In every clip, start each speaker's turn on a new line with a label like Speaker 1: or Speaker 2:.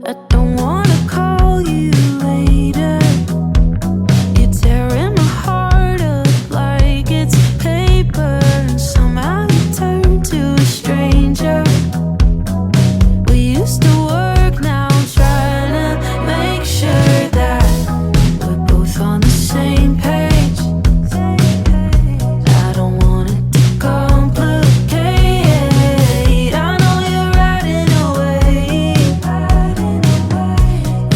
Speaker 1: I don't wanna call you later. You're tearing my heart up like it's paper, and somehow you turn to a stranger. We used to work, now I'm trying to make sure that we're both on the same page. I don't want it to complicate. I know you're riding away.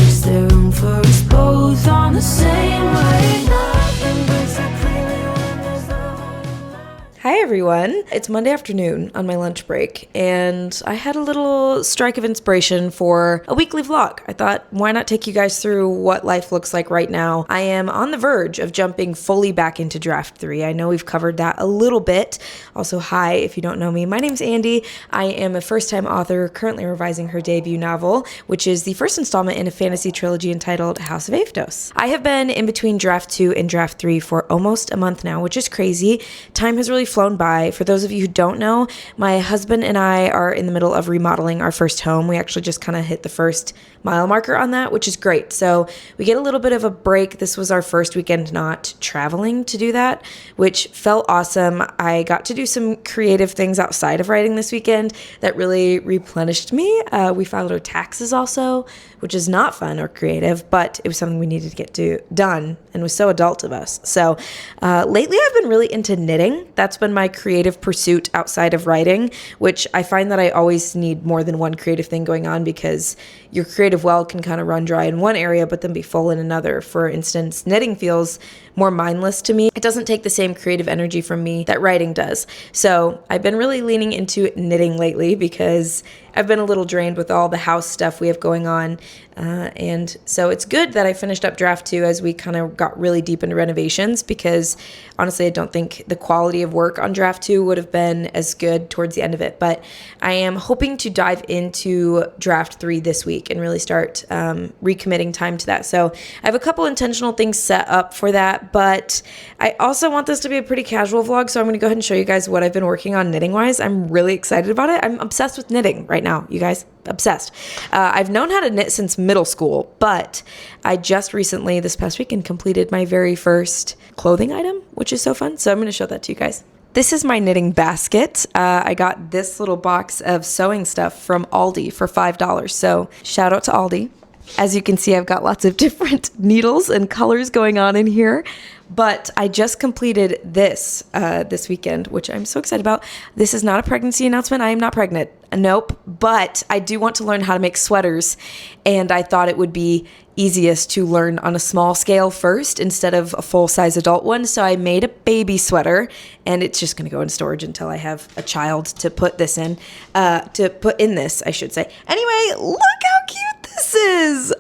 Speaker 1: Is there room for us both on the same wave? Nothing breaks so clearly when there's love on the line.
Speaker 2: Hi everyone, it's Monday afternoon on my lunch break, and I had a little strike of inspiration for a weekly vlog. I thought, why not take you guys through what life looks like right now? I am on the verge of jumping fully back into Draft 3. I know we've covered that a little bit. Also, hi, if you don't know me, my name's Andy. I am a first-time author currently revising her debut novel, which is the first installment in a fantasy trilogy entitled House of Aphtos. I have been in between Draft 2 and Draft 3 for almost a month now, which is crazy. Time has really flown by. For those of you who don't know, my husband and I are in the middle of remodeling our first home. We actually just kind of hit the first mile marker on that, which is great. So we get a little bit of a break. This was our first weekend not traveling to do that, which felt awesome. I got to do some creative things outside of writing this weekend that really replenished me. We filed our taxes also, which is not fun or creative, but it was something we needed to get done and was so adult of us. So lately I've been really into knitting. That's been my creative pursuit outside of writing, which I find that I always need more than one creative thing going on because your creative well can kind of run dry in one area but then be full in another. For instance, knitting feels more mindless to me. It doesn't take the same creative energy from me that writing does. So I've been really leaning into knitting lately because I've been a little drained with all the house stuff we have going on. And so it's good that I finished up Draft 2 as we kind of got really deep into renovations, because honestly, I don't think the quality of work on Draft 2 would have been as good towards the end of it. But I am hoping to dive into Draft 3 this week and really start recommitting time to that. So I have a couple intentional things set up for that, but I also want this to be a pretty casual vlog. So I'm going to go ahead and show you guys what I've been working on knitting wise. I'm really excited about it. I'm obsessed with knitting right now, you guys. Obsessed. I've known how to knit since middle school, but I just recently, this past weekend, completed my very first clothing item, which is so fun. So I'm going to show that to you guys. This is my knitting basket. I got this little box of sewing stuff from Aldi for $5. So shout out to Aldi. As you can see, I've got lots of different needles and colors going on in here. But I just completed this this weekend, which I'm so excited about. This is not a pregnancy announcement. I am not pregnant. Nope. But I do want to learn how to make sweaters. And I thought it would be easiest to learn on a small scale first instead of a full-size adult one. So I made a baby sweater, and it's just going to go in storage until I have a child to put this in. To put in this, I should say. Anyway, look how cute this is.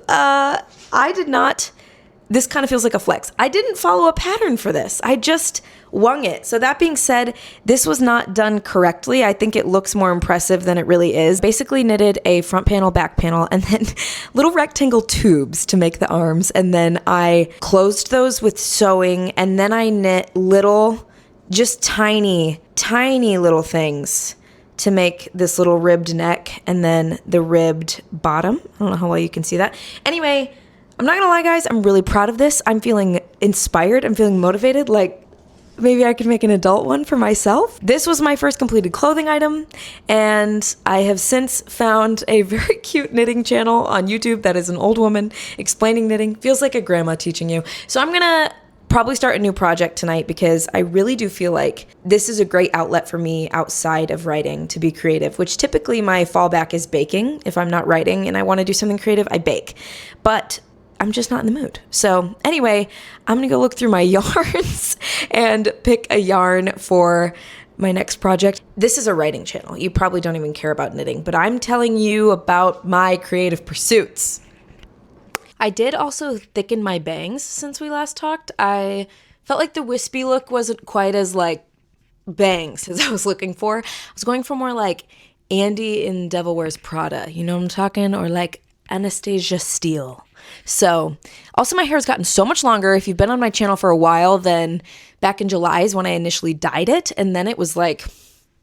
Speaker 2: This kind of feels like a flex. I didn't follow a pattern for this. I just wung it. So that being said, this was not done correctly. I think it looks more impressive than it really is. Basically knitted a front panel, back panel, and then little rectangle tubes to make the arms. And then I closed those with sewing, and then I knit little, just tiny little things to make this little ribbed neck and then the ribbed bottom. I don't know how well you can see that. Anyway, I'm not gonna lie, guys, I'm really proud of this. I'm feeling inspired. I'm feeling motivated. Like, maybe I could make an adult one for myself. This was my first completed clothing item, and I have since found a very cute knitting channel on YouTube that is an old woman explaining knitting. Feels like a grandma teaching you. So I'm gonna probably start a new project tonight because I really do feel like this is a great outlet for me outside of writing to be creative, which typically my fallback is baking. If I'm not writing and I want to do something creative, I bake. But I'm just not in the mood. So anyway, I'm gonna go look through my yarns and pick a yarn for my next project. This is a writing channel. You probably don't even care about knitting, but I'm telling you about my creative pursuits. I did also thicken my bangs since we last talked. I felt like the wispy look wasn't quite as like bangs as I was looking for. I was going for more like Andy in Devil Wears Prada, you know what I'm talking? Or like Anastasia Steele. So also my hair has gotten so much longer. If you've been on my channel for a while, then back in July is when I initially dyed it. And then it was like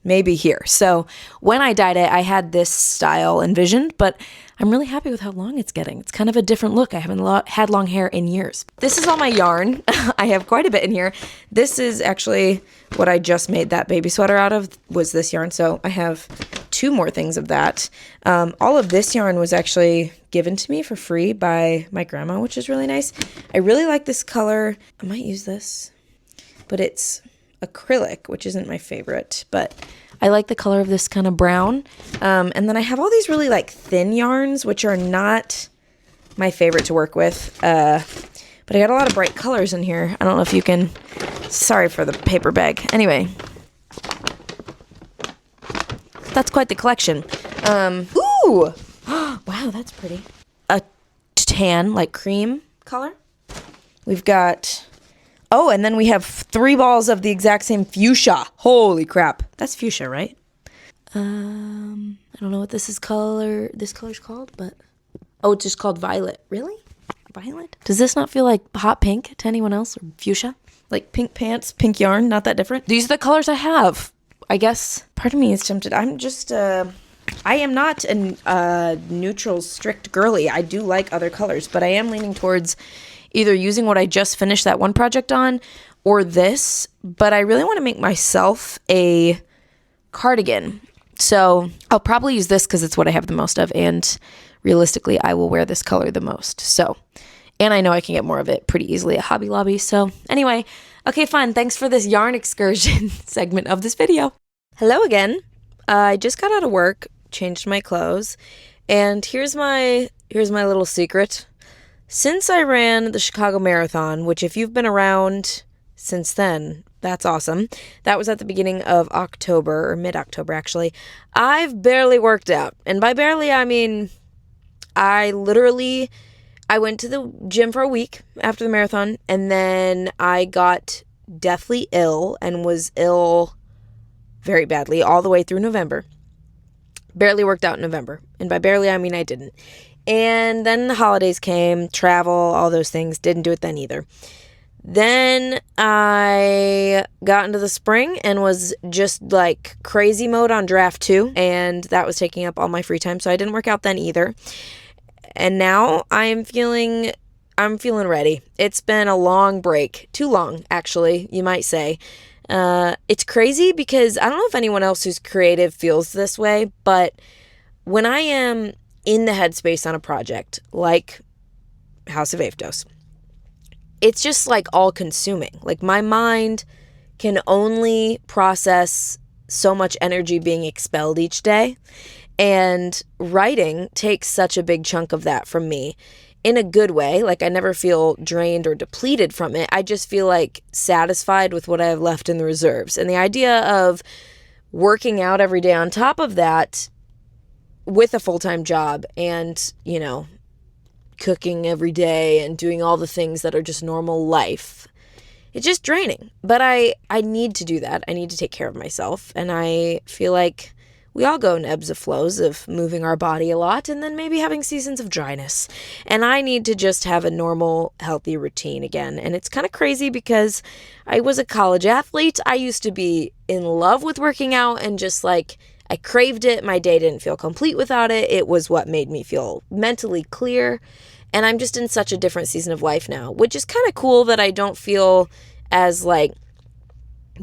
Speaker 2: maybe here. So when I dyed it, I had this style envisioned, but I'm really happy with how long it's getting. It's kind of a different look. I haven't had long hair in years. This is all my yarn. I have quite a bit in here. This is actually what I just made that baby sweater out of, was this yarn. So I have 2 more things of that. All of this yarn was actually given to me for free by my grandma, which is really nice. I really like this color. I might use this, but it's acrylic, which isn't my favorite, but I like the color of this kind of brown. And then I have all these really like thin yarns, which are not my favorite to work with. But I got a lot of bright colors in here. I don't know if you can, sorry for the paper bag. Anyway, that's quite the collection. Ooh, wow, that's pretty. A tan, like cream color. We've got, oh, and then we have 3 balls of the exact same fuchsia. Holy crap. That's fuchsia, right? I don't know what this color's called, but, oh, it's just called violet. Really? Violet? Does this not feel like hot pink to anyone else, or fuchsia? Like pink pants, pink yarn, not that different? These are the colors I have. I guess part of me is tempted. I'm just, I am not a neutral, strict girly. I do like other colors, but I am leaning towards either using what I just finished that one project on or this, but I really want to make myself a cardigan. So I'll probably use this because it's what I have the most of, and realistically, I will wear this color the most. So, and I know I can get more of it pretty easily at Hobby Lobby. So anyway, okay, fun. Thanks for this yarn excursion segment of this video. Hello again. I just got out of work, changed my clothes, and here's my little secret. Since I ran the Chicago Marathon, which if you've been around since then, that's awesome. That was at the beginning of October, or mid-October actually. I've barely worked out. And by barely, I mean, I went to the gym for a week after the marathon, and then I got deathly ill and was ill very badly all the way through November. Barely worked out in November. And by barely, I mean I didn't. And then the holidays came, travel, all those things. Didn't do it then either. Then I got into the spring and was just like crazy mode on draft 2. And that was taking up all my free time. So I didn't work out then either. And now I'm feeling ready. It's been a long break. Too long, actually, you might say. It's crazy because I don't know if anyone else who's creative feels this way, but when I am in the headspace on a project like House of Avdos, it's just like all consuming. Like my mind can only process so much energy being expelled each day, and writing takes such a big chunk of that from me in a good way. Like I never feel drained or depleted from it. I just feel like satisfied with what I have left in the reserves. And the idea of working out every day on top of that with a full-time job and, you know, cooking every day and doing all the things that are just normal life, it's just draining. But I need to do that. I need to take care of myself. And I feel like we all go in ebbs and flows of moving our body a lot and then maybe having seasons of dryness. And I need to just have a normal, healthy routine again. And it's kind of crazy because I was a college athlete. I used to be in love with working out and just like, I craved it. My day didn't feel complete without it. It was what made me feel mentally clear. And I'm just in such a different season of life now, which is kind of cool that I don't feel as like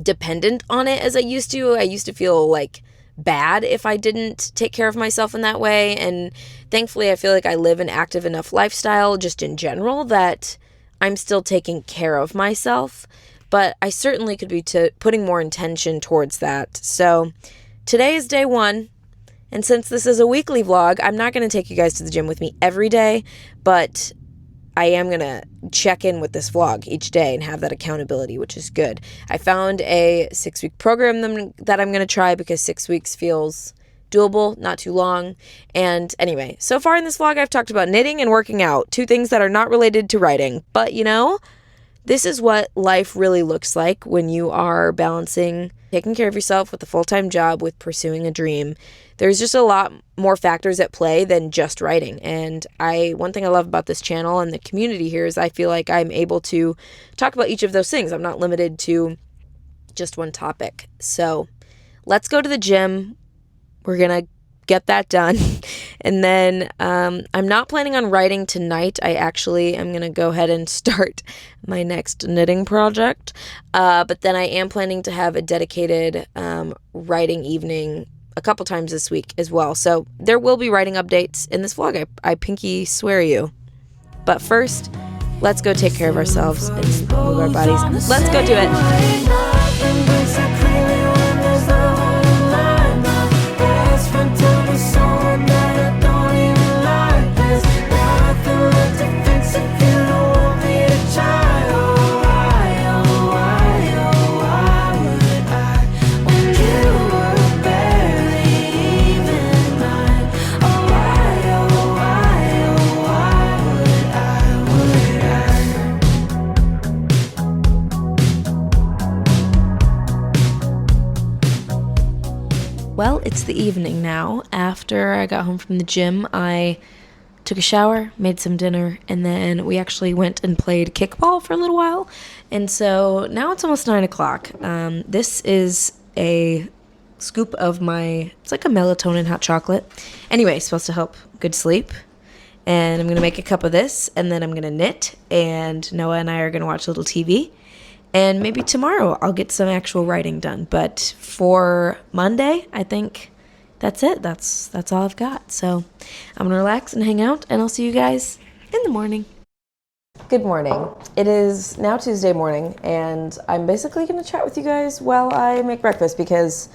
Speaker 2: dependent on it as I used to. I used to feel like bad if I didn't take care of myself in that way. And thankfully, I feel like I live an active enough lifestyle just in general that I'm still taking care of myself. But I certainly could be putting more intention towards that. So today is day 1. And since this is a weekly vlog, I'm not going to take you guys to the gym with me every day, but I am going to check in with this vlog each day and have that accountability, which is good. I found a 6-week program that I'm going to try because 6 weeks feels doable, not too long. And anyway, so far in this vlog, I've talked about knitting and working out, 2 things that are not related to writing. But, you know, this is what life really looks like when you are balancing taking care of yourself with a full-time job with pursuing a dream. There's just a lot more factors at play than just writing. And one thing I love about this channel and the community here is I feel like I'm able to talk about each of those things. I'm not limited to just one topic. So let's go to the gym. We're going to get that done. And then I'm not planning on writing tonight. I actually am going to go ahead and start my next knitting project. But then I am planning to have a dedicated writing evening a couple times this week as well. So there will be writing updates in this vlog. I pinky swear you. But first, let's go take care of ourselves and move our bodies. Let's go do it. Well, it's the evening now. After I got home from the gym, I took a shower, made some dinner, and then we actually went and played kickball for a little while. And so now it's almost 9 o'clock. This is a scoop of it's like a melatonin hot chocolate. Anyway, it's supposed to help good sleep. And I'm going to make a cup of this, and then I'm going to knit, and Noah and I are going to watch a little TV. And maybe tomorrow I'll get some actual writing done. But for Monday, I think that's it. That's all I've got. So I'm going to relax and hang out, and I'll see you guys in the morning. Good morning. It is now Tuesday morning, and I'm basically going to chat with you guys while I make breakfast because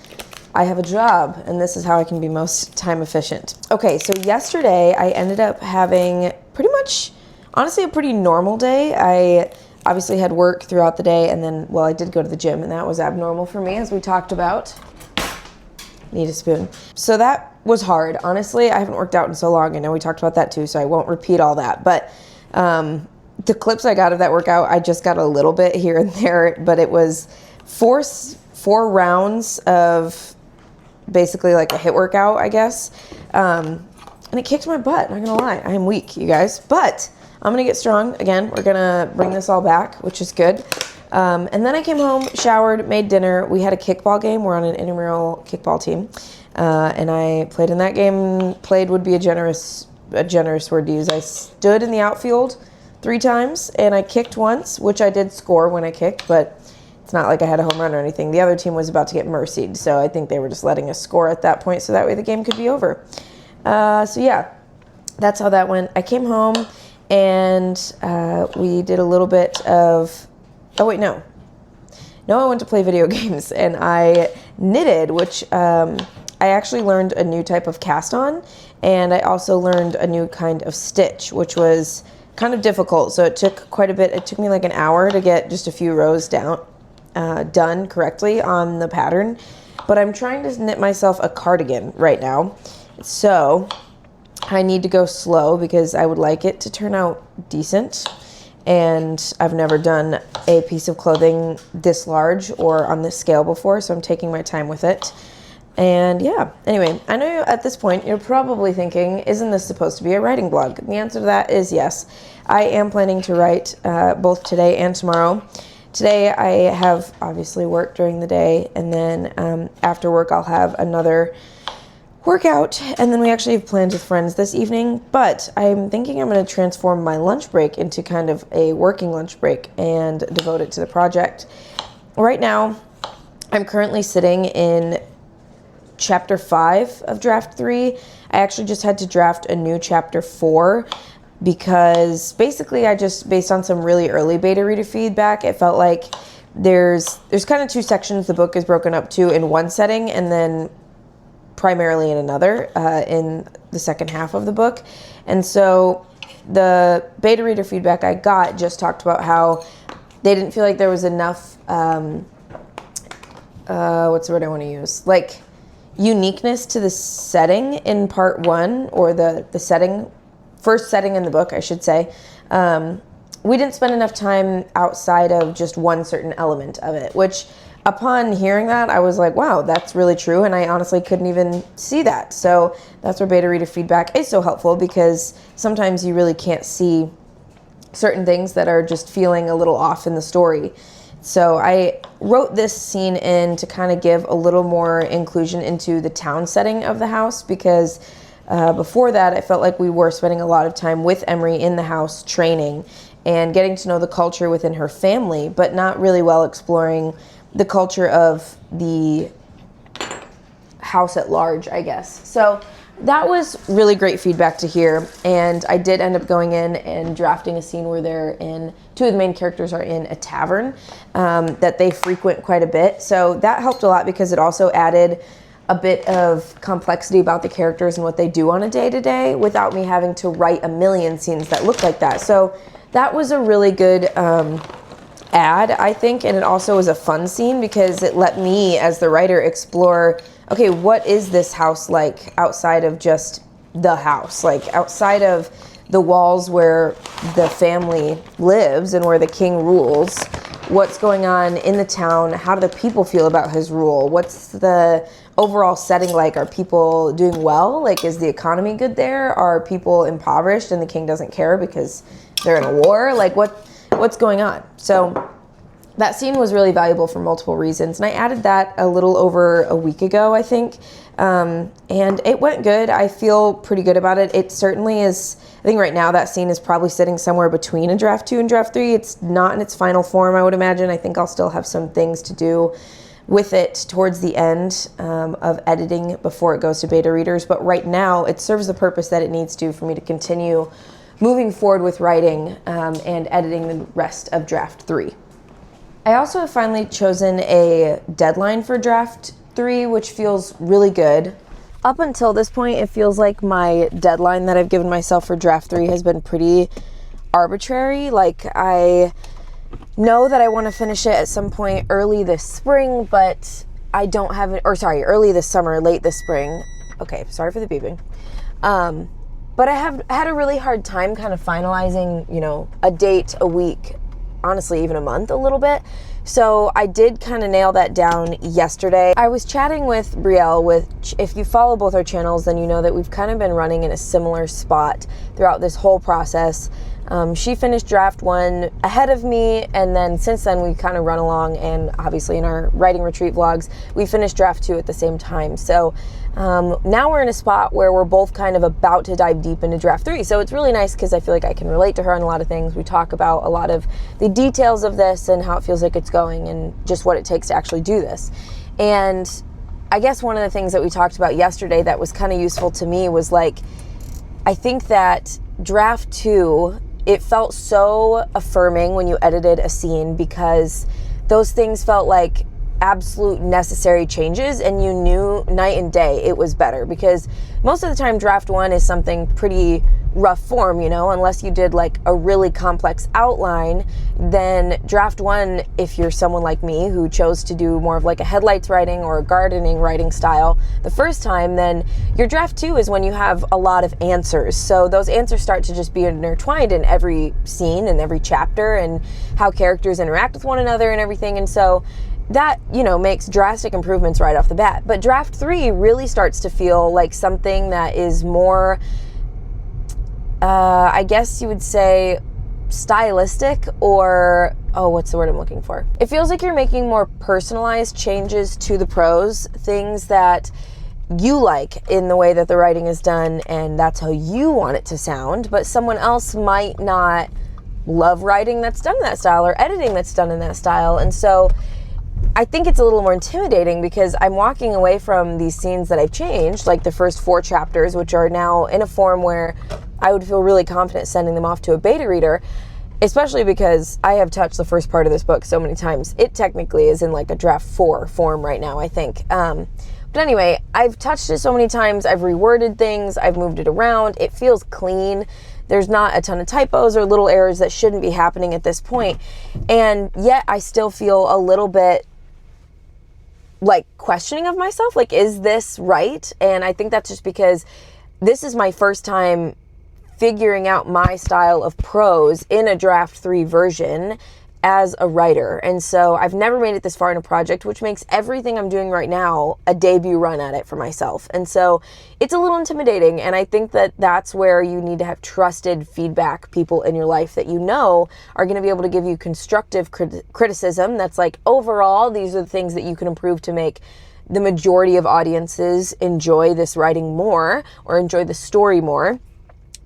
Speaker 2: I have a job, and this is how I can be most time efficient. Okay, so yesterday I ended up having pretty much, honestly, a pretty normal day. I obviously had work throughout the day, and then, well, I did go to the gym, and that was abnormal for me, as we talked about. Need a spoon. So that was hard. Honestly, I haven't worked out in so long. I know we talked about that too, so I won't repeat all that. But the clips I got of that workout, I just got a little bit here and there, but it was four rounds of basically like a HIIT workout, I guess. And it kicked my butt, not gonna lie. I am weak, you guys, but I'm gonna get strong again. We're gonna bring this all back, which is good. And then I came home, showered, made dinner. We had a kickball game. We're on an intramural kickball team. And I played in that game. Played would be a generous word to use. I stood in the outfield 3 times, and I kicked once, which I did score when I kicked, but it's not like I had a home run or anything. The other team was about to get mercied, so I think they were just letting us score at that point, so that way the game could be over. So yeah, that's how that went. I came home, and we did a little bit of, oh wait, no, I went to play video games, and I knitted, which I actually learned a new type of cast on, and I also learned a new kind of stitch, which was kind of difficult, so it took quite a bit. It took me like an hour to get just a few rows down, done correctly on the pattern, but I'm trying to knit myself a cardigan right now, so I need to go slow because I would like it to turn out decent, and I've never done a piece of clothing this large or on this scale before, so I'm taking my time with it. And yeah, anyway, I know at this point you're probably thinking, isn't this supposed to be a writing blog? The answer to that is yes. I am planning to write both today and tomorrow. Today I have obviously work during the day, and then after work I'll have another workout, and then we actually have plans with friends this evening, but I'm thinking I'm going to transform my lunch break into kind of a working lunch break and devote it to the project. Right now, I'm currently sitting in chapter 5 of draft 3. I actually just had to draft a new chapter 4 because basically I just, based on some really early beta reader feedback, it felt like there's kind of 2 sections the book is broken up to in one setting, and then primarily in another, in the second half of the book. And so the beta reader feedback I got just talked about how they didn't feel like there was enough, what's the word I want to use? Like uniqueness to the setting in part 1, or the first setting in the book, I should say. We didn't spend enough time outside of just one certain element of it, which upon hearing that, I was like, wow, that's really true. And I honestly couldn't even see that. So that's where beta reader feedback is so helpful, because sometimes you really can't see certain things that are just feeling a little off in the story. So I wrote this scene in to kind of give a little more inclusion into the town setting of the house, because before that, I felt like we were spending a lot of time with Emery in the house training and getting to know the culture within her family, but not really well exploring the culture of the house at large, I guess. So that was really great feedback to hear, and I did end up going in and drafting a scene where two of the main characters are in a tavern that they frequent quite a bit. So that helped a lot because it also added a bit of complexity about the characters and what they do on a day-to-day without me having to write a million scenes that look like that. So that was a really good add, I think, and it also was a fun scene because it let me, as the writer, explore, okay, what is this house like outside of just the house? Like outside of the walls where the family lives and where the king rules, what's going on in the town? How do the people feel about his rule? What's the overall setting like? Are people doing well? Like, is the economy good there? Are people impoverished and the king doesn't care because they're in a war? Like, what's going on? So that scene was really valuable for multiple reasons, and I added that a little over a week ago, I think, and it went good. I feel pretty good about it. It certainly is. I think right now that scene is probably sitting somewhere between a draft 2 and draft 3. It's not in its final form, I would imagine. I think I'll still have some things to do with it towards the end of editing before it goes to beta readers, but right now it serves the purpose that it needs to for me to continue moving forward with writing and editing the rest of draft 3. I also have finally chosen a deadline for draft 3, which feels really good. Up until this point, it feels like my deadline that I've given myself for draft 3 has been pretty arbitrary. Like, I know that I want to finish it at some point early this spring, but I don't have it, early this summer, late this spring. Okay, sorry for the beeping. But I have had a really hard time kind of finalizing, a date, a week, honestly, even a month a little bit. So I did kind of nail that down yesterday. I was chatting with Brielle, which if you follow both our channels, then you know that we've kind of been running in a similar spot throughout this whole process. She finished draft 1 ahead of me, and then since then we kind of run along, and obviously in our writing retreat vlogs, we finished draft 2 at the same time. So now we're in a spot where we're both kind of about to dive deep into draft 3. So it's really nice because I feel like I can relate to her on a lot of things. We talk about a lot of the details of this and how it feels like it's going and just what it takes to actually do this. And I guess one of the things that we talked about yesterday that was kind of useful to me was, like, I think that draft 2, it felt so affirming when you edited a scene because those things felt like absolute necessary changes, and you knew night and day it was better, because most of the time draft 1 is something pretty rough form, unless you did like a really complex outline. Then draft 1, if you're someone like me who chose to do more of like a headlights writing or a gardening writing style the first time, then your draft 2 is when you have a lot of answers. So those answers start to just be intertwined in every scene and every chapter, and how characters interact with one another and everything. And so that, makes drastic improvements right off the bat. But draft 3 really starts to feel like something that is more, I guess you would say, stylistic, or, what's the word I'm looking for? It feels like you're making more personalized changes to the prose, things that you like in the way that the writing is done, and that's how you want it to sound, but someone else might not love writing that's done in that style or editing that's done in that style. And so I think it's a little more intimidating because I'm walking away from these scenes that I've changed, like the first 4 chapters, which are now in a form where I would feel really confident sending them off to a beta reader, especially because I have touched the first part of this book so many times. It technically is in like a draft 4 form right now, I think. But anyway, I've touched it so many times, I've reworded things, I've moved it around, it feels clean. There's not a ton of typos or little errors that shouldn't be happening at this point. And yet I still feel a little bit like questioning of myself, like, is this right? And I think that's just because this is my first time figuring out my style of prose in a draft 3 version as a writer. And so I've never made it this far in a project, which makes everything I'm doing right now a debut run at it for myself. And so it's a little intimidating. And I think that that's where you need to have trusted feedback people in your life that you know are going to be able to give you constructive criticism. That's like, overall, these are the things that you can improve to make the majority of audiences enjoy this writing more or enjoy the story more.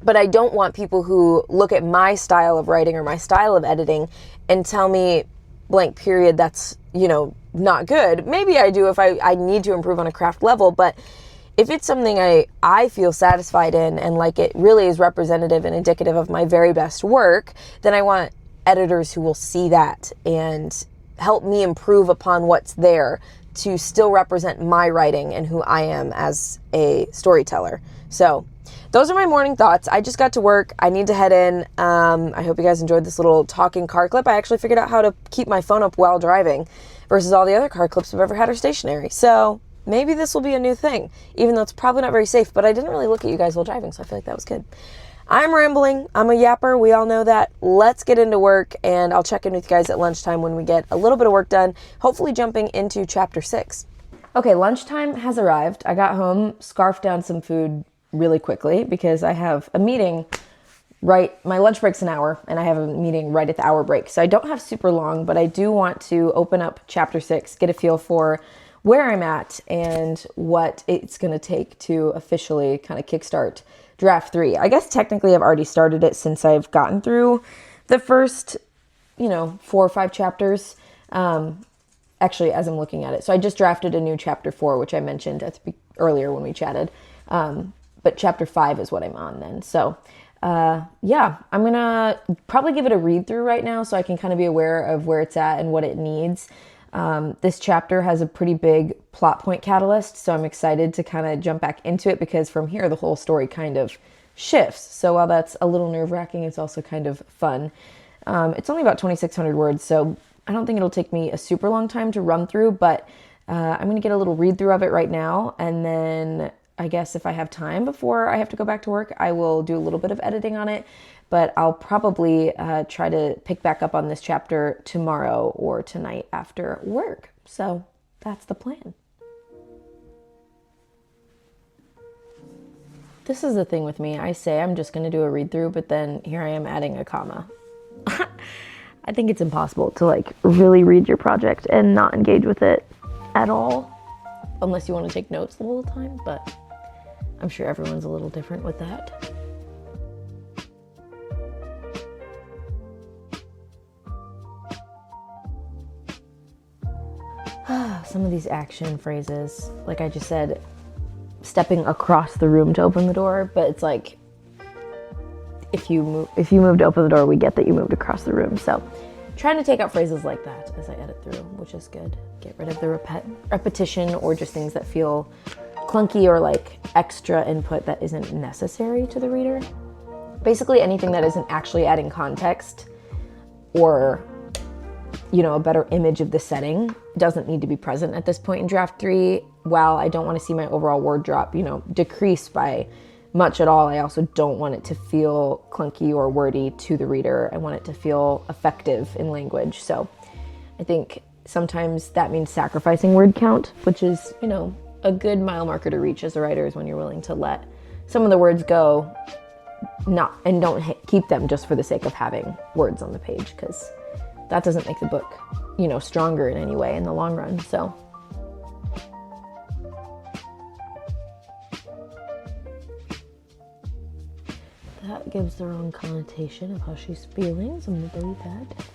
Speaker 2: But I don't want people who look at my style of writing or my style of editing and tell me, blank period, that's, not good. Maybe I do if I need to improve on a craft level, but if it's something I feel satisfied in and like it really is representative and indicative of my very best work, then I want editors who will see that and help me improve upon what's there to still represent my writing and who I am as a storyteller. So those are my morning thoughts. I just got to work. I need to head in. I hope you guys enjoyed this little talking car clip. I actually figured out how to keep my phone up while driving versus all the other car clips I've ever had are stationary. So maybe this will be a new thing, even though it's probably not very safe, but I didn't really look at you guys while driving, so I feel like that was good. I'm rambling. I'm a yapper. We all know that. Let's get into work, and I'll check in with you guys at lunchtime when we get a little bit of work done, hopefully jumping into chapter 6. Okay, lunchtime has arrived. I got home, scarfed down some food really quickly because I have a meeting my lunch break's an hour, and I have a meeting right at the hour break. So I don't have super long, but I do want to open up chapter 6, get a feel for where I'm at and what it's going to take to officially kind of kickstart draft 3. I guess technically I've already started it since I've gotten through the first, 4 or 5 chapters. Actually, as I'm looking at it. So I just drafted a new chapter 4, which I mentioned earlier when we chatted. But chapter 5 is what I'm on then. So, yeah, I'm going to probably give it a read through right now so I can kind of be aware of where it's at and what it needs. This chapter has a pretty big plot point catalyst, so I'm excited to kind of jump back into it because from here the whole story kind of shifts. So while that's a little nerve-wracking, it's also kind of fun. It's only about 2,600 words, so I don't think it'll take me a super long time to run through, but I'm going to get a little read through of it right now, and then I guess if I have time before I have to go back to work, I will do a little bit of editing on it. But I'll probably try to pick back up on this chapter tomorrow or tonight after work. So that's the plan. This is the thing with me. I say I'm just going to do a read through, but then here I am adding a comma. I think it's impossible to really read your project and not engage with it at all, unless you want to take notes the whole time, but I'm sure everyone's a little different with that. Some of these action phrases, like I just said, stepping across the room to open the door, but it's like, if you move to open the door, we get that you moved across the room. So trying to take out phrases like that as I edit through, which is good. Get rid of the repetition or just things that feel clunky or like extra input that isn't necessary to the reader. Basically anything that isn't actually adding context or a better image of the setting doesn't need to be present at this point in draft 3. While I don't want to see my overall word drop, decrease by much at all, I also don't want it to feel clunky or wordy to the reader. I want it to feel effective in language. So I think sometimes that means sacrificing word count, which is, a good mile marker to reach as a writer is when you're willing to let some of the words go, and don't keep them just for the sake of having words on the page, because that doesn't make the book, stronger in any way in the long run. So that gives the wrong connotation of how she's feeling, so I'm gonna delete that.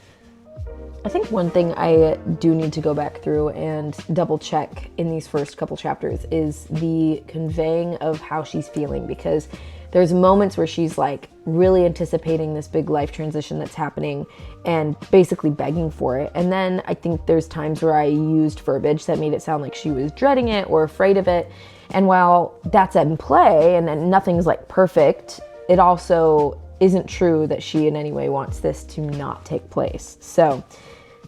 Speaker 2: I think one thing I do need to go back through and double check in these first couple chapters is the conveying of how she's feeling, because there's moments where she's really anticipating this big life transition that's happening and basically begging for it. And then I think there's times where I used verbiage that made it sound like she was dreading it or afraid of it. And while that's in play and nothing's perfect, it also isn't true that she in any way wants this to not take place. So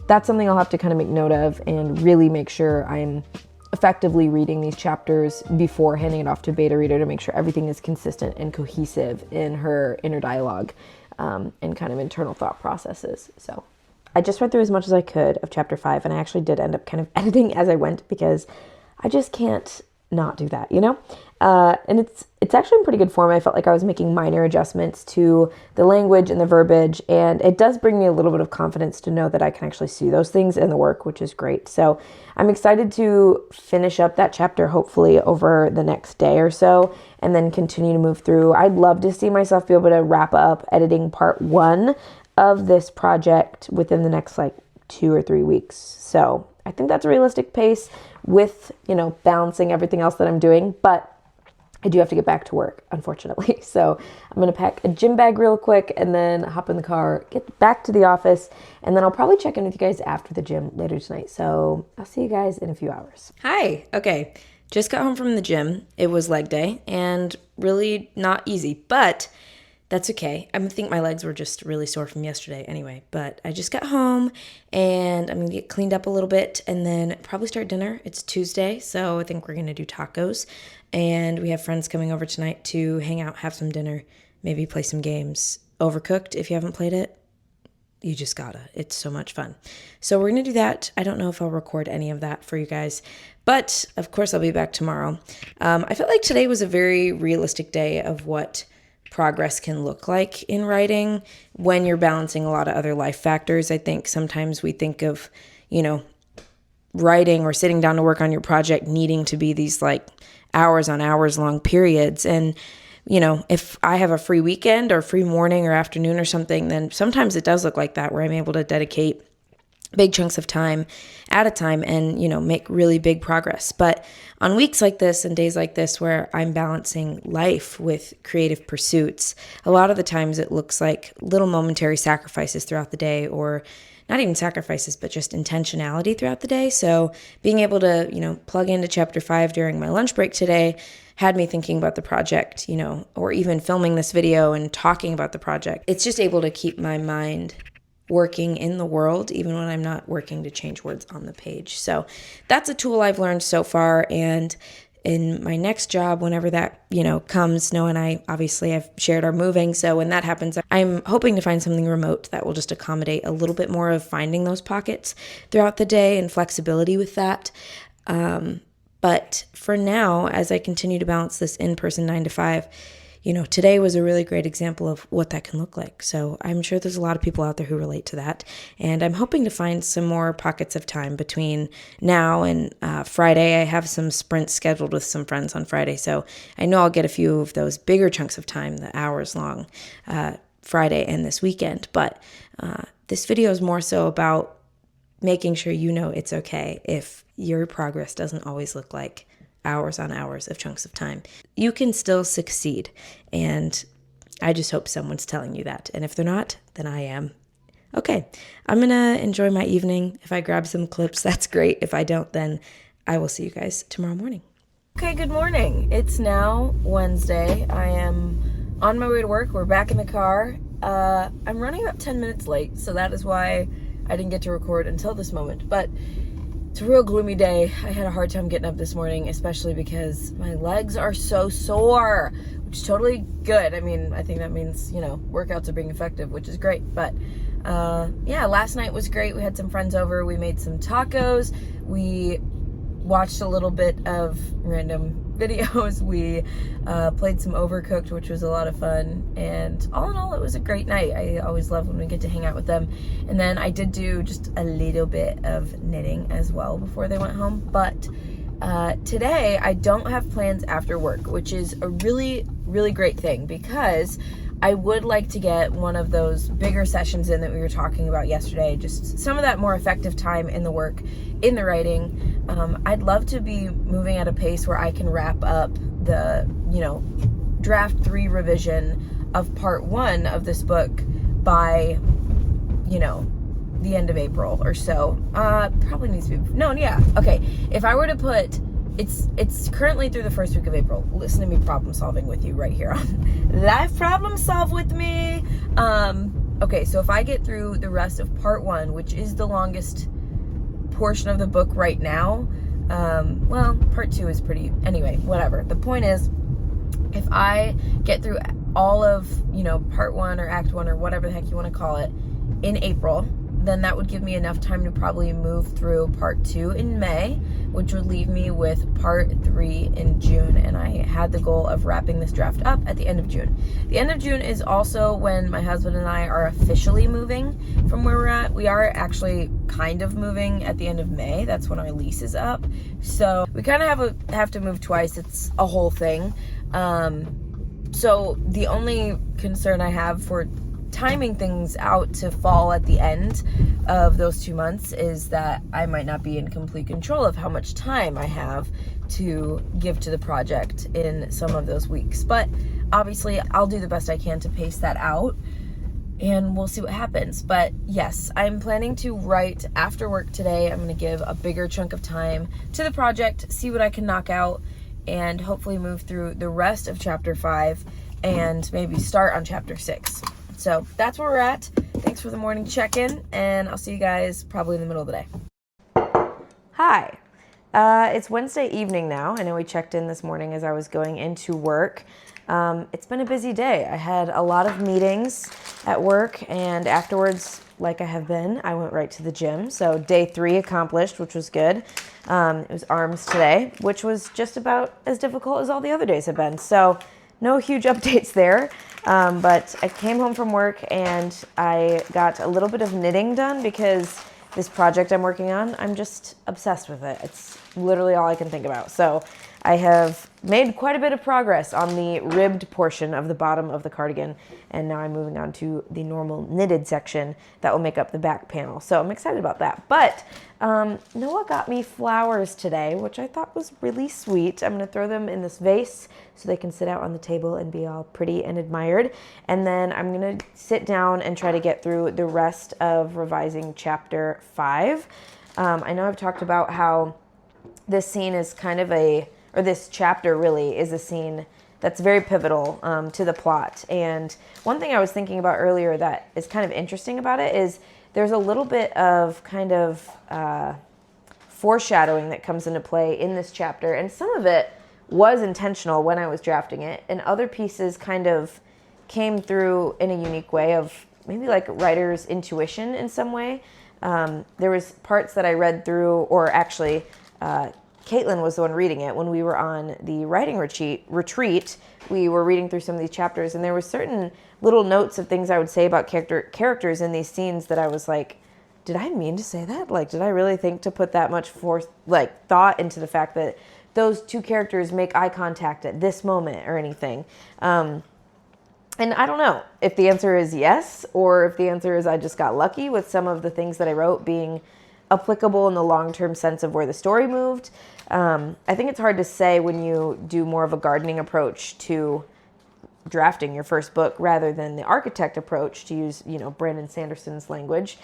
Speaker 2: that's something I'll have to kind of make note of and really make sure I'm effectively reading these chapters before handing it off to a beta reader to make sure everything is consistent and cohesive in her inner dialogue and kind of internal thought processes. So I just read through as much as I could of chapter 5, and I actually did end up kind of editing as I went because I just can't not do that, you know? And it's actually in pretty good form. I felt like I was making minor adjustments to the language and the verbiage, and it does bring me a little bit of confidence to know that I can actually see those things in the work, which is great. So I'm excited to finish up that chapter, hopefully over the next day or so, and then continue to move through. I'd love to see myself be able to wrap up editing part 1 of this project within the next like 2 or 3 weeks. So I think that's a realistic pace with, balancing everything else that I'm doing, but I do have to get back to work, unfortunately. So I'm going to pack a gym bag real quick and then hop in the car, get back to the office, and then I'll probably check in with you guys after the gym later tonight. So I'll see you guys in a few hours. Hi. Okay. Just got home from the gym. It was leg day and really not easy, but that's okay. I think my legs were just really sore from yesterday anyway, but I just got home and I'm going to get cleaned up a little bit and then probably start dinner. It's Tuesday, so I think we're going to do tacos, and we have friends coming over tonight to hang out, have some dinner, maybe play some games. Overcooked, if you haven't played it, you just gotta. It's so much fun. So we're going to do that. I don't know if I'll record any of that for you guys, but of course I'll be back tomorrow. I felt like today was a very realistic day of what progress can look like in writing when you're balancing a lot of other life factors. I think sometimes we think of, writing or sitting down to work on your project needing to be these like hours on hours long periods. And, if I have a free weekend or free morning or afternoon or something, then sometimes it does look like that, where I'm able to dedicate big chunks of time at a time and, make really big progress. But on weeks like this and days like this where I'm balancing life with creative pursuits, a lot of the times it looks like little momentary sacrifices throughout the day, or not even sacrifices, but just intentionality throughout the day. So being able to, plug into chapter 5 during my lunch break today had me thinking about the project, or even filming this video and talking about the project. It's just able to keep my mind working in the world, even when I'm not working to change words on the page. So that's a tool I've learned so far. And in my next job, whenever that, comes, Noah and I, obviously I've shared our moving. So when that happens, I'm hoping to find something remote that will just accommodate a little bit more of finding those pockets throughout the day and flexibility with that. But for now, as I continue to balance this in-person 9 to 5, today was a really great example of what that can look like. So I'm sure there's a lot of people out there who relate to that. And I'm hoping to find some more pockets of time between now and Friday. I have some sprints scheduled with some friends on Friday. So I know I'll get a few of those bigger chunks of time, the hours long, Friday and this weekend. But this video is more so about making sure it's okay if your progress doesn't always look like hours on hours of chunks of time. You can still succeed, and I just hope someone's telling you that. And if they're not, then I am. Okay, I'm gonna enjoy my evening. If I grab some clips, that's great. If I don't, then I will see you guys tomorrow morning. Okay, good morning. It's now Wednesday. I am on my way to work. We're back in the car. I'm running about 10 minutes late, so that is why I didn't get to record until this moment. But it's a real gloomy day. I had a hard time getting up this morning, especially because my legs are so sore, which is totally good. I mean, I think that means, workouts are being effective, which is great. But last night was great. We had some friends over. We made some tacos. We watched a little bit of random videos. We played some Overcooked, which was a lot of fun. And all in all, it was a great night. I always love when we get to hang out with them. And then I did do just a little bit of knitting as well before they went home. But today, I don't have plans after work, which is a really, really great thing, because I would like to get one of those bigger sessions in that we were talking about yesterday, just some of that more effective time in the work, in the writing. I'd love to be moving at a pace where I can wrap up the, draft 3 revision of part 1 of this book by, the end of April or so. Probably needs to be, okay. If I were to put, it's currently through the first week of April. Listen to me problem solving with you right here on Life Problem Solve with me. Okay, so if I get through the rest of part 1, which is the longest portion of the book right now, part 2 is pretty, anyway, whatever. The point is, if I get through all of, part 1 or act 1 or whatever the heck you want to call it in April, then that would give me enough time to probably move through part 2 in May, which would leave me with part 3 in June. And I had the goal of wrapping this draft up at the end of June. The end of June is also when my husband and I are officially moving from where we're at. We are actually kind of moving at the end of May. That's when our lease is up. So we kind of have to move twice. It's a whole thing. So the only concern I have for timing things out to fall at the end of those 2 months is that I might not be in complete control of how much time I have to give to the project in some of those weeks. But obviously I'll do the best I can to pace that out, and we'll see what happens. But yes, I'm planning to write after work today. I'm going to give a bigger chunk of time to the project, see what I can knock out, and hopefully move through the rest of chapter 5 and maybe start on chapter 6. So that's where we're at. Thanks for the morning check-in, and I'll see you guys probably in the middle of the day. Hi. It's Wednesday evening now. I know we checked in this morning as I was going into work. It's been a busy day. I had a lot of meetings at work, and afterwards, like I have been, I went right to the gym. So day 3 accomplished, which was good. It was arms today, which was just about as difficult as all the other days have been. So no huge updates there. But I came home from work and I got a little bit of knitting done because this project I'm working on, I'm just obsessed with it. It's literally all I can think about. So I have made quite a bit of progress on the ribbed portion of the bottom of the cardigan, and now I'm moving on to the normal knitted section that will make up the back panel. So I'm excited about that. But Noah got me flowers today, which I thought was really sweet. I'm going to throw them in this vase so they can sit out on the table and be all pretty and admired. And then I'm going to sit down and try to get through the rest of revising chapter 5. I know I've talked about how this scene is kind of this chapter really is a scene that's very pivotal to the plot. And one thing I was thinking about earlier that is kind of interesting about it is there's a little bit of kind of foreshadowing that comes into play in this chapter. And some of it was intentional when I was drafting it, and other pieces kind of came through in a unique way of maybe like writer's intuition in some way. There was parts that I read through, or actually Caitlin was the one reading it. When we were on the writing retreat, we were reading through some of these chapters, and there were certain little notes of things I would say about characters in these scenes that I was like, did I mean to say that? Like, did I really think to put that much thought into the fact that those two characters make eye contact at this moment or anything? And I don't know if the answer is yes, or if the answer is I just got lucky with some of the things that I wrote being applicable in the long-term sense of where the story moved. I think it's hard to say when you do more of a gardening approach to drafting your first book rather than the architect approach, to use, Brandon Sanderson's language.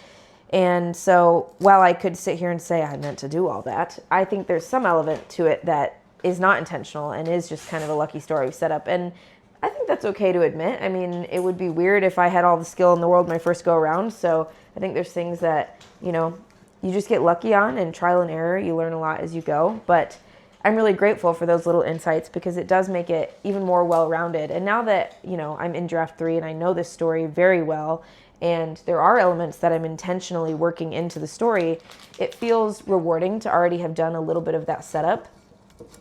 Speaker 2: And so while I could sit here and say I meant to do all that, I think there's some element to it that is not intentional and is just kind of a lucky story set up. And I think that's okay to admit. I mean, it would be weird if I had all the skill in the world my first go around. So I think there's things that, you just get lucky on, and trial and error. You learn a lot as you go. But I'm really grateful for those little insights because it does make it even more well-rounded. And now that, I'm in draft 3 and I know this story very well, and there are elements that I'm intentionally working into the story, it feels rewarding to already have done a little bit of that setup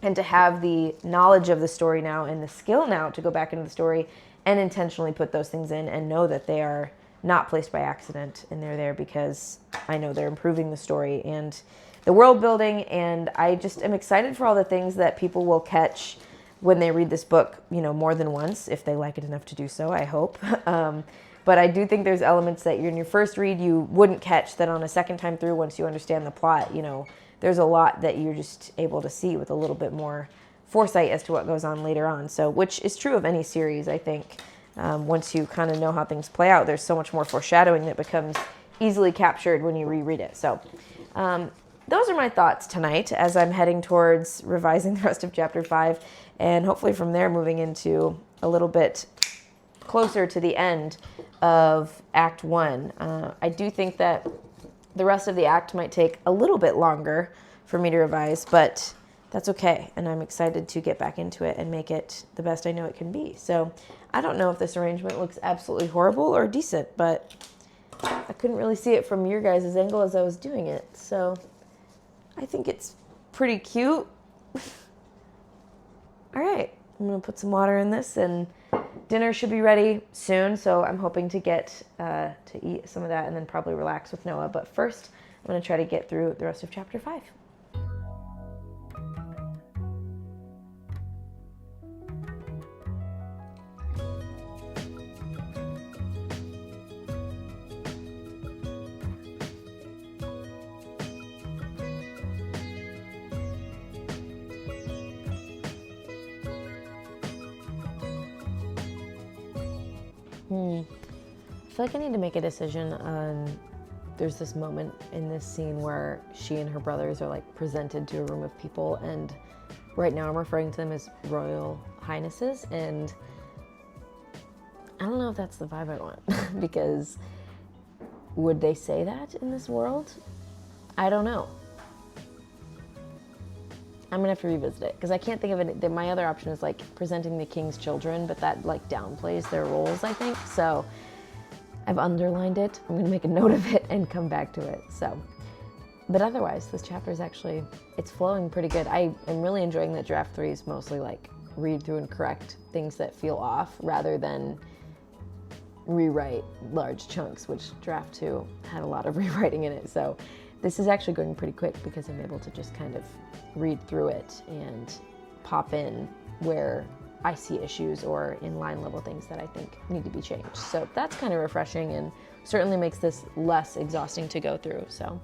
Speaker 2: and to have the knowledge of the story now and the skill now to go back into the story and intentionally put those things in and know that they are not placed by accident, and they're there because I know they're improving the story and the world building. And I just am excited for all the things that people will catch when they read this book, more than once, if they like it enough to do so, I hope. But I do think there's elements that in your first read you wouldn't catch that on a second time through, once you understand the plot. There's a lot that you're just able to see with a little bit more foresight as to what goes on later on. So, which is true of any series, I think. Once you kind of know how things play out, there's so much more foreshadowing that becomes easily captured when you reread it. So those are my thoughts tonight as I'm heading towards revising the rest of chapter 5, and hopefully from there moving into a little bit closer to the end of Act 1. I do think that the rest of the act might take a little bit longer for me to revise, but that's okay. And I'm excited to get back into it and make it the best I know it can be. So I don't know if this arrangement looks absolutely horrible or decent, but I couldn't really see it from your guys' angle as I was doing it. So I think it's pretty cute. All right, I'm gonna put some water in this, and dinner should be ready soon. So I'm hoping to get to eat some of that and then probably relax with Noah. But first, I'm gonna try to get through the rest of chapter 5. I feel like I need to make a decision on, there's this moment in this scene where she and her brothers are like presented to a room of people, and right now I'm referring to them as royal highnesses, and I don't know if that's the vibe I want because would they say that in this world? I don't know. I'm gonna have to revisit it because I can't think of it. My other option is like presenting the king's children, but that like downplays their roles, I think. So I've underlined it. I'm gonna make a note of it and come back to it. So, but otherwise, this chapter is actually, it's flowing pretty good. I am really enjoying that draft 3 is mostly like read through and correct things that feel off rather than rewrite large chunks, which draft 2 had a lot of rewriting in it. So this is actually going pretty quick because I'm able to just kind of read through it and pop in where I see issues or in line level things that I think need to be changed. So that's kind of refreshing and certainly makes this less exhausting to go through. So.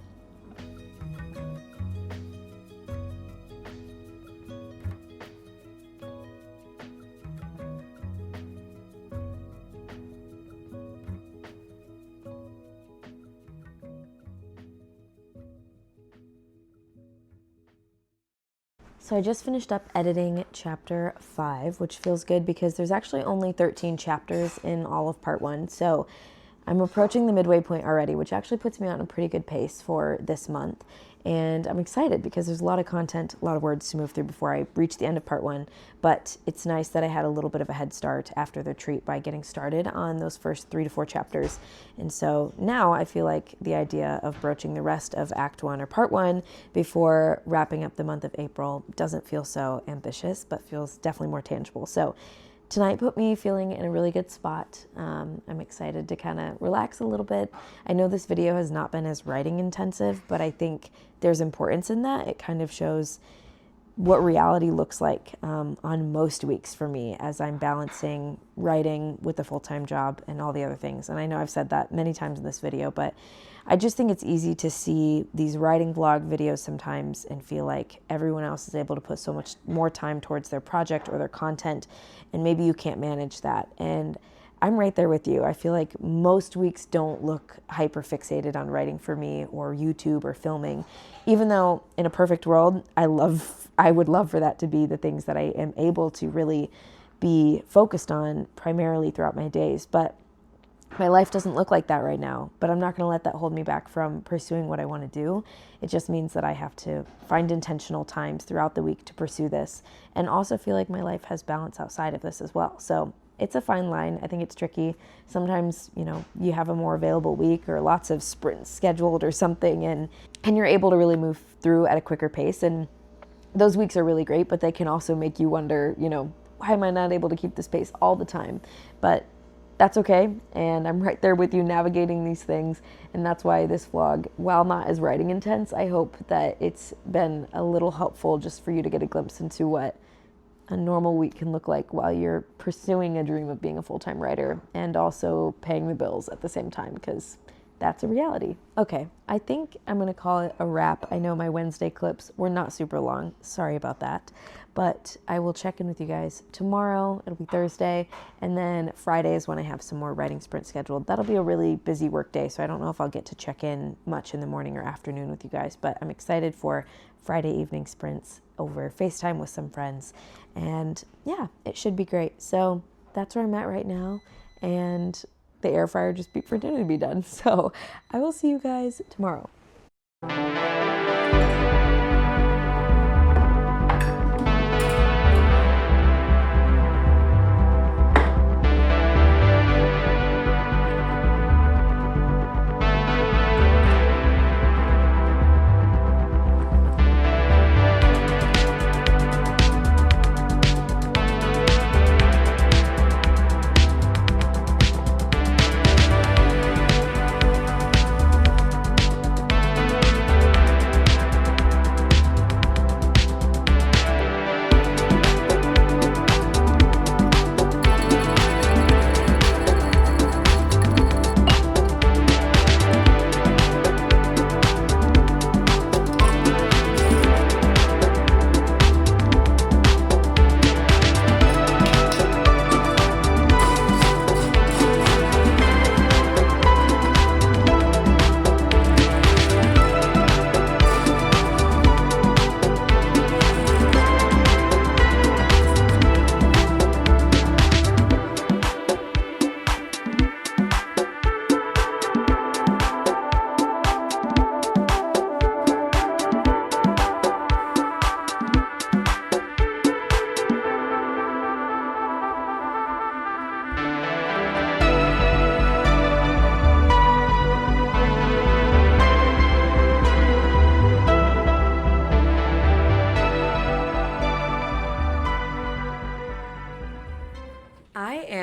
Speaker 2: So I just finished up editing chapter 5, which feels good because there's actually only 13 chapters in all of part 1. So I'm approaching the midway point already, which actually puts me on a pretty good pace for this month. And I'm excited because there's a lot of content, a lot of words to move through before I reach the end of part 1. But it's nice that I had a little bit of a head start after the retreat by getting started on those first 3 to 4 chapters. And so now I feel like the idea of broaching the rest of Act 1 or part 1 before wrapping up the month of April doesn't feel so ambitious, but feels definitely more tangible. So tonight put me feeling in a really good spot. I'm excited to kind of relax a little bit. I know this video has not been as writing intensive, but I think there's importance in that. It kind of shows what reality looks like on most weeks for me as I'm balancing writing with a full-time job and all the other things. And I know I've said that many times in this video, but I just think it's easy to see these writing vlog videos sometimes and feel like everyone else is able to put so much more time towards their project or their content, and maybe you can't manage that. And I'm right there with you. I feel like most weeks don't look hyper fixated on writing for me or YouTube or filming, even though in a perfect world, I would love for that to be the things that I am able to really be focused on primarily throughout my days. But my life doesn't look like that right now, but I'm not going to let that hold me back from pursuing what I want to do. It just means that I have to find intentional times throughout the week to pursue this and also feel like my life has balance outside of this as well. So it's a fine line. I think it's tricky. Sometimes, you have a more available week or lots of sprints scheduled or something, and you're able to really move through at a quicker pace. And those weeks are really great, but they can also make you wonder, why am I not able to keep this pace all the time? But that's okay, and I'm right there with you navigating these things, and that's why this vlog, while not as writing intense, I hope that it's been a little helpful just for you to get a glimpse into what a normal week can look like while you're pursuing a dream of being a full-time writer and also paying the bills at the same time, because that's a reality. Okay, I think I'm gonna call it a wrap. I know my Wednesday clips were not super long, sorry about that, but I will check in with you guys tomorrow. It'll be Thursday, and then Friday is when I have some more writing sprints scheduled. That'll be a really busy work day, so I don't know if I'll get to check in much in the morning or afternoon with you guys, but I'm excited for Friday evening sprints over FaceTime with some friends, and yeah, it should be great. So that's where I'm at right now, and the air fryer just beeped for dinner to be done. So I will see you guys tomorrow.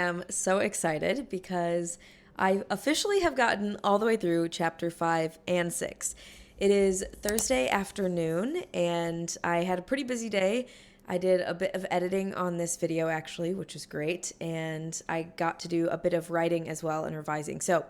Speaker 2: am so excited because I officially have gotten all the way through chapter 5 and 6. It is Thursday afternoon, and I had a pretty busy day. I did a bit of editing on this video actually, which was great, and I got to do a bit of writing as well and revising. So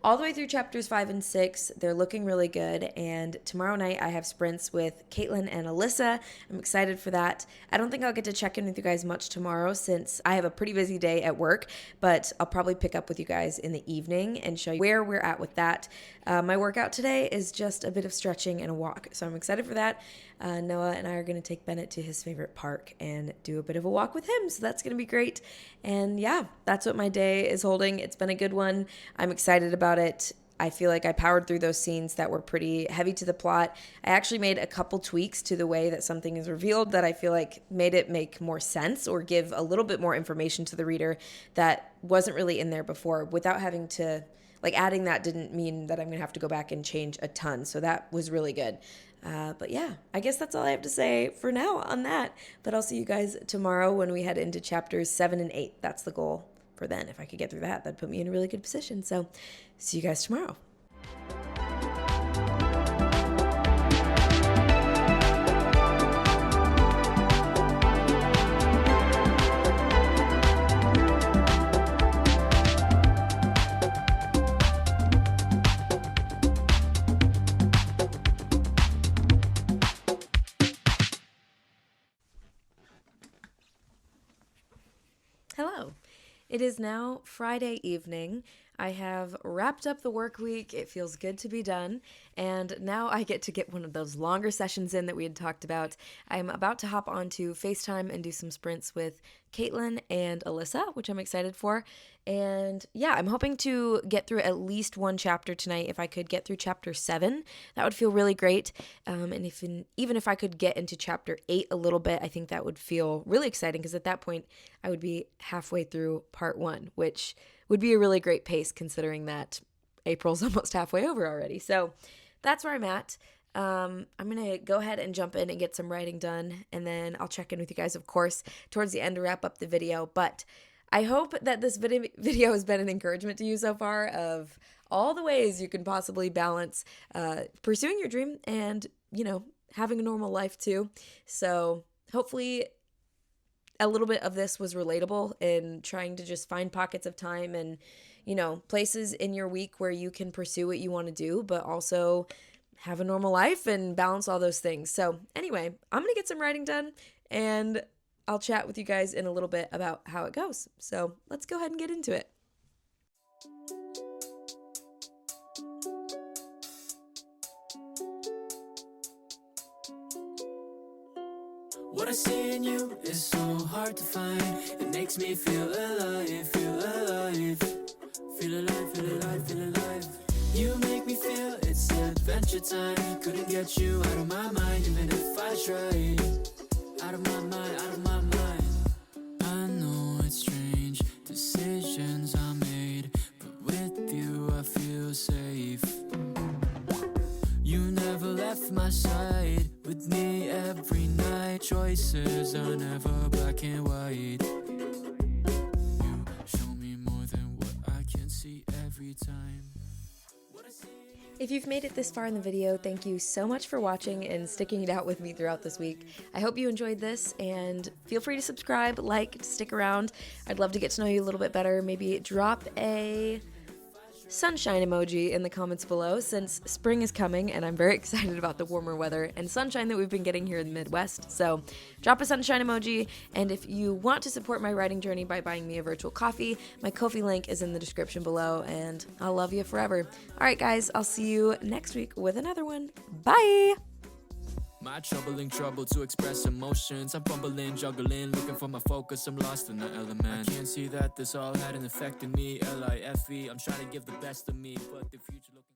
Speaker 2: all the way through chapters 5 and 6, they're looking really good, and tomorrow night I have sprints with Caitlin and Alyssa. I'm excited for that. I don't think I'll get to check in with you guys much tomorrow since I have a pretty busy day at work, but I'll probably pick up with you guys in the evening and show you where we're at with that. My workout today is just a bit of stretching and a walk, so I'm excited for that. Noah and I are going to take Bennett to his favorite park and do a bit of a walk with him, so that's going to be great. And yeah, that's what my day is holding. It's been a good one. I'm excited about it. I feel like I powered through those scenes that were pretty heavy to the plot. I actually made a couple tweaks to the way that something is revealed that I feel like made it make more sense or give a little bit more information to the reader that wasn't really in there before, without having to, like, adding that didn't mean that I'm going to have to go back and change a ton. So that was really good. But yeah, I guess that's all I have to say for now on that. But I'll see you guys tomorrow when we head into chapters 7 and 8. That's the goal for then. If I could get through that, that'd put me in a really good position. So see you guys tomorrow. Hello. It is now Friday evening. I have wrapped up the work week. It feels good to be done. And now I get to get one of those longer sessions in that we had talked about. I'm about to hop onto FaceTime and do some sprints with Caitlin and Alyssa, which I'm excited for. And yeah, I'm hoping to get through at least one chapter tonight. If I could get through chapter 7, that would feel really great. And even if I could get into chapter 8 a little bit, I think that would feel really exciting, because at that point I would be halfway through part 1, which would be a really great pace considering that April's almost halfway over already. So that's where I'm at. I'm going to go ahead and jump in and get some writing done, and then I'll check in with you guys, of course, towards the end to wrap up the video. But I hope that this video has been an encouragement to you so far of all the ways you can possibly balance pursuing your dream and, having a normal life too. So hopefully a little bit of this was relatable in trying to just find pockets of time and, places in your week where you can pursue what you want to do, but also have a normal life and balance all those things. So anyway, I'm going to get some writing done, and I'll chat with you guys in a little bit about how it goes. So let's go ahead and get into it.
Speaker 3: What I see in you is so hard to find. It makes me feel alive, feel alive. Feel alive, feel alive, feel alive. You make me feel it's adventure time. Couldn't get you out of my mind, even if I tried. Out of my mind, out of my mind. I know it's strange, decisions I made, but with you I feel safe. You never left my side, with me every night. Choices are never black and white. You show me more than what I can see every time.
Speaker 2: If you've made it this far in the video, thank you so much for watching and sticking it out with me throughout this week. I hope you enjoyed this, and feel free to subscribe, like, stick around. I'd love to get to know you a little bit better. Maybe drop a sunshine emoji in the comments below, since spring is coming and I'm very excited about the warmer weather and sunshine that we've been getting here in the Midwest. So drop a sunshine emoji, and if you want to support my writing journey by buying me a virtual coffee, my Ko-fi link is in the description below, and I'll love you forever. All right, guys, I'll see you next week with another one. Bye!
Speaker 3: My troubling trouble to express emotions. I'm fumbling, juggling, looking for my focus. I'm lost in the element. I can't see that this all had an effect on me. Life, I'm trying to give the best of me, but the future looking